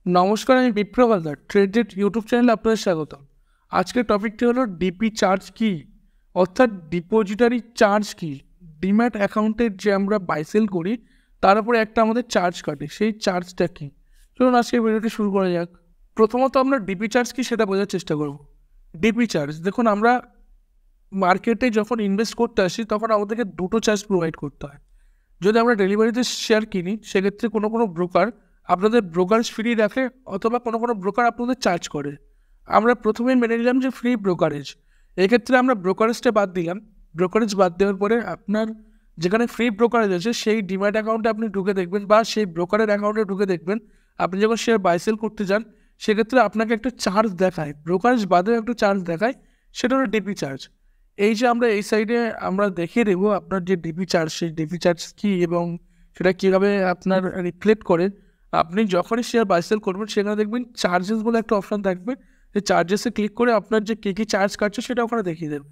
নমস্কার, আমি বিপ্লব Haldar. Traded YouTube চ্যানেলে আপনাদের স্বাগত। আজকের টপিকটি হলো ডিপি চার্জ কি, অর্থাৎ ডিপোজিটারি চার্জ কি। ডিম্যাট অ্যাকাউন্টে যে আমরা বাই সেল করি তার উপরে একটা আমাদের চার্জ কাটে, সেই চার্জটা কি। চলুন আজকে ভিডিওটি শুরু করা যাক। প্রথমত আমরা ডিপি চার্জ কি সেটা বোঝার চেষ্টা করব। ডিপি চার্জ দেখুন, আমরা মার্কেটে যখন ইনভেস্ট করতে আসি তখন আমাদেরকে দুটো চার্জ প্রোভাইড করতে হয়। যদি আমরা ডেলিভারিতে শেয়ার কিনি সেক্ষেত্রে কোনো ব্রোকার আপনাদের ব্রোকারেজ ফ্রি রাখে, অথবা কোনো ব্রোকার আপনাদের চার্জ করে। আমরা প্রথমেই মেনে নিলাম যে ফ্রি ব্রোকারেজ। এক্ষেত্রে আমরা ব্রোকারেজটা বাদ দিলাম। ব্রোকারেজ বাদ দেওয়ার পরে আপনার যেখানে ফ্রি ব্রোকারেজ আছে সেই ডিম্যাট অ্যাকাউন্টে আপনি ঢুকে দেখবেন, বা সেই ব্রোকারের অ্যাকাউন্টে ঢুকে দেখবেন, আপনি যখন শেয়ার বাই সেল করতে যান সেক্ষেত্রে আপনাকে একটা চার্জ দেখায়, ব্রোকারেজ বাদেও একটা চার্জ দেখায়, সেটা হলো ডিপি চার্জ। এই যে আমরা এই সাইডে আমরা দেখিয়ে দেবো আপনার যে ডিপি চার্জ, সেই ডিপি চার্জ কী এবং সেটা কীভাবে আপনার রিফ্লেক্ট করে। আপনি যখনই শেয়ার বাই সেল করবেন সেখানে দেখবেন চার্জেস বলে একটা অপশান থাকবে, সেই চার্জেসে ক্লিক করে আপনার যে কী চার্জ কাটছে সেটা ওখানে দেখিয়ে দেবে।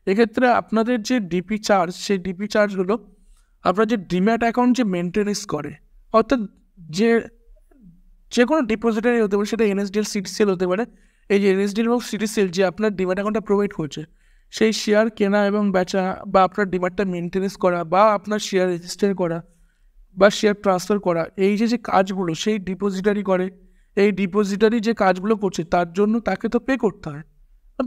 এক্ষেত্রে আপনাদের যে ডিপি চার্জ, সেই ডিপি চার্জগুলো আপনার যে ডিম্যাট অ্যাকাউন্ট যে মেনটেনেন্স করে, অর্থাৎ যে কোনো ডিপোজিটারি হতে পারে, সেটা এনএসডিএল, সিটিসিএল হতে পারে। এই যে এনএসডিএল এবং সিটিসিএল যে আপনার ডিম্যাট অ্যাকাউন্টটা প্রোভাইড করছে, সেই শেয়ার কেনা এবং বেচা, বা আপনার ডিম্যাটটা মেনটেনেন্স করা, বা আপনার শেয়ার রেজিস্টার করা, বা শেয়ার ট্রান্সফার করা, এই যে কাজগুলো সেই ডিপোজিটারি করে। এই ডিপোজিটারি যে কাজগুলো করছে তার জন্য তাকে তো পে করতে হয়।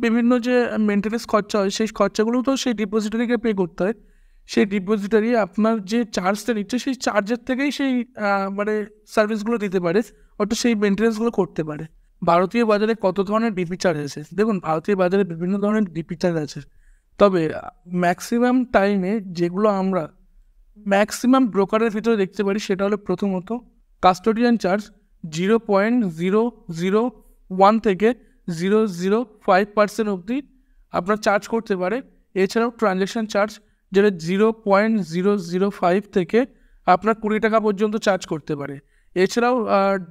বিভিন্ন যে মেনটেনেন্স খরচা হয় সেই খরচাগুলোও তো সেই ডিপোজিটারিকে পে করতে হয়। সেই ডিপোজিটারি আপনার যে চার্জটা নিচ্ছে সেই চার্জের থেকেই সেই সার্ভিসগুলো দিতে পারে, অর্থাৎ সেই মেনটেনেন্সগুলো করতে পারে। ভারতীয় বাজারে কত ধরনের ডিপি চার্জ আছে? দেখুন, ভারতীয় বাজারে বিভিন্ন ধরনের ডিপি চার্জ আছে, তবে ম্যাক্সিমাম টাইমে যেগুলো আমরা ম্যাক্সিমাম ব্রোকারের ভিতরে দেখতে পারি সেটা হলো প্রথমত কাস্টোডিয়ান চার্জ 0.001 থেকে 0.05% অবধি আপনার চার্জ করতে পারে। এছাড়াও ট্রানজ্যাকশান চার্জ, যেটা 0.005 থেকে আপনার 20 টাকা পর্যন্ত চার্জ করতে পারে। এছাড়াও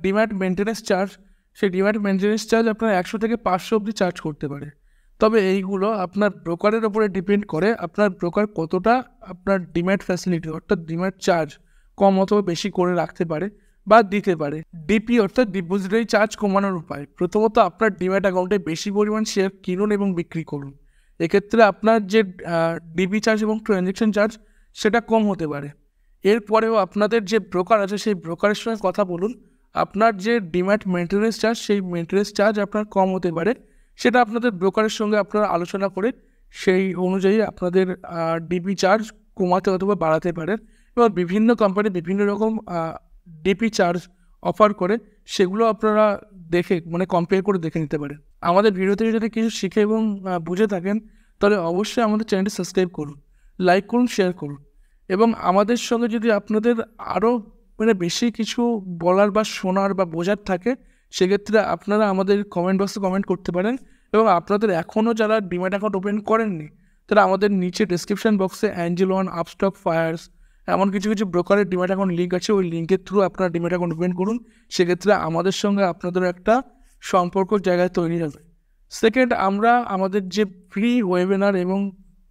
ডিম্যাট মেনটেনেন্স চার্জ, সেই ডিম্যাট মেনটেনেন্স চার্জ আপনার 100 থেকে 500 অবধি চার্জ করতে পারে। তবে এইগুলো আপনার ব্রোকারের ওপরে ডিপেন্ড করে, আপনার ব্রোকার কতটা আপনার ডিম্যাট ফ্যাসিলিটি অর্থাৎ ডিম্যাট চার্জ কম অথবা বেশি করে রাখতে পারে বা দিতে পারে। ডিপি অর্থাৎ ডিপোজিটারি চার্জ কমানোর উপায়, প্রথমত আপনার ডিম্যাট অ্যাকাউন্টে বেশি পরিমাণ শেয়ার কিনুন এবং বিক্রি করুন। এক্ষেত্রে আপনার যে ডিপি চার্জ এবং ট্রানজ্যাকশন চার্জ সেটা কম হতে পারে। এরপরেও আপনাদের যে ব্রোকার আছে সেই ব্রোকারের সঙ্গে কথা বলুন, আপনার যে ডিম্যাট মেনটেনেন্স চার্জ সেই মেনটেনেন্স চার্জ আপনার কম হতে পারে। সেটা আপনাদের ব্রোকারের সঙ্গে আপনারা আলোচনা করে সেই অনুযায়ী আপনাদের ডিপি চার্জ কমাতে অথবা বাড়াতে পারেন। এবার বিভিন্ন কোম্পানি বিভিন্ন রকম ডিপি চার্জ অফার করে, সেগুলো আপনারা দেখে কম্পেয়ার করে দেখে নিতে পারেন। আমাদের ভিডিও থেকে যদি কিছু শিখে এবং বুঝে থাকেন তাহলে অবশ্যই আমাদের চ্যানেলটি সাবস্ক্রাইব করুন, লাইক করুন, শেয়ার করুন। এবং আমাদের সঙ্গে যদি আপনাদের আরও বেশি কিছু বলার বা শোনার বা বোঝার থাকে সেক্ষেত্রে আপনারা আমাদের কমেন্ট বক্সে কমেন্ট করতে পারেন। এবং আপনাদের এখনও যারা ডিম্যাট অ্যাকাউন্ট ওপেন করেননি তারা আমাদের নিচে ডেসক্রিপশন বক্সে অ্যাঞ্জেল ওয়ান, আপস্টক, ফায়ার্স এমন কিছু ব্রোকারের ডিম্যাট অ্যাকাউন্ট লিঙ্ক আছে, ওই লিঙ্কের থ্রু আপনারা ডিম্যাট অ্যাকাউন্ট ওপেন করুন। সেক্ষেত্রে আমাদের সঙ্গে আপনাদের একটা সম্পর্ক জায়গায় তৈরি হবে। সেকেন্ড, আমরা আমাদের যে ফ্রি ওয়েবিনার এবং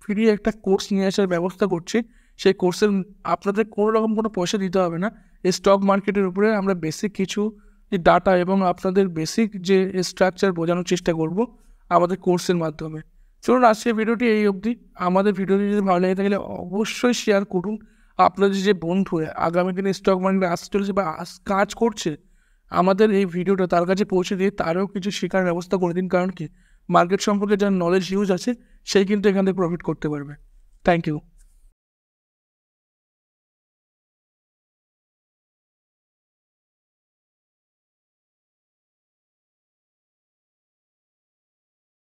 ফ্রি একটা কোর্স নিয়ে আসার ব্যবস্থা করছি। সেই কোর্সের আপনাদের কোনো পয়সা দিতে হবে না। এই স্টক মার্কেটের উপরে আমরা বেসিক কিছু ডাটা এবং আপনাদের বেসিক যে স্ট্রাকচার বোঝানোর চেষ্টা করব আমাদের কোর্সের মাধ্যমে। চলুন আজকে ভিডিওটি এই অবধি। আমাদের ভিডিওটি যদি ভালো লেগে থাকলে অবশ্যই শেয়ার করুন। আপনাদের যে বন্ধু আগামী দিনে স্টক মার্কেটে আসতে চলেছে বা কাজ করছে, আমাদের এই ভিডিওটা তার কাছে পৌঁছে দিয়ে তারও কিছু শেখার ব্যবস্থা করে দিন। কারণ কি, মার্কেট সম্পর্কে যার নলেজ ইউজ আছে সেই কিন্তু এখান থেকে প্রফিট করতে পারবে। Thank you.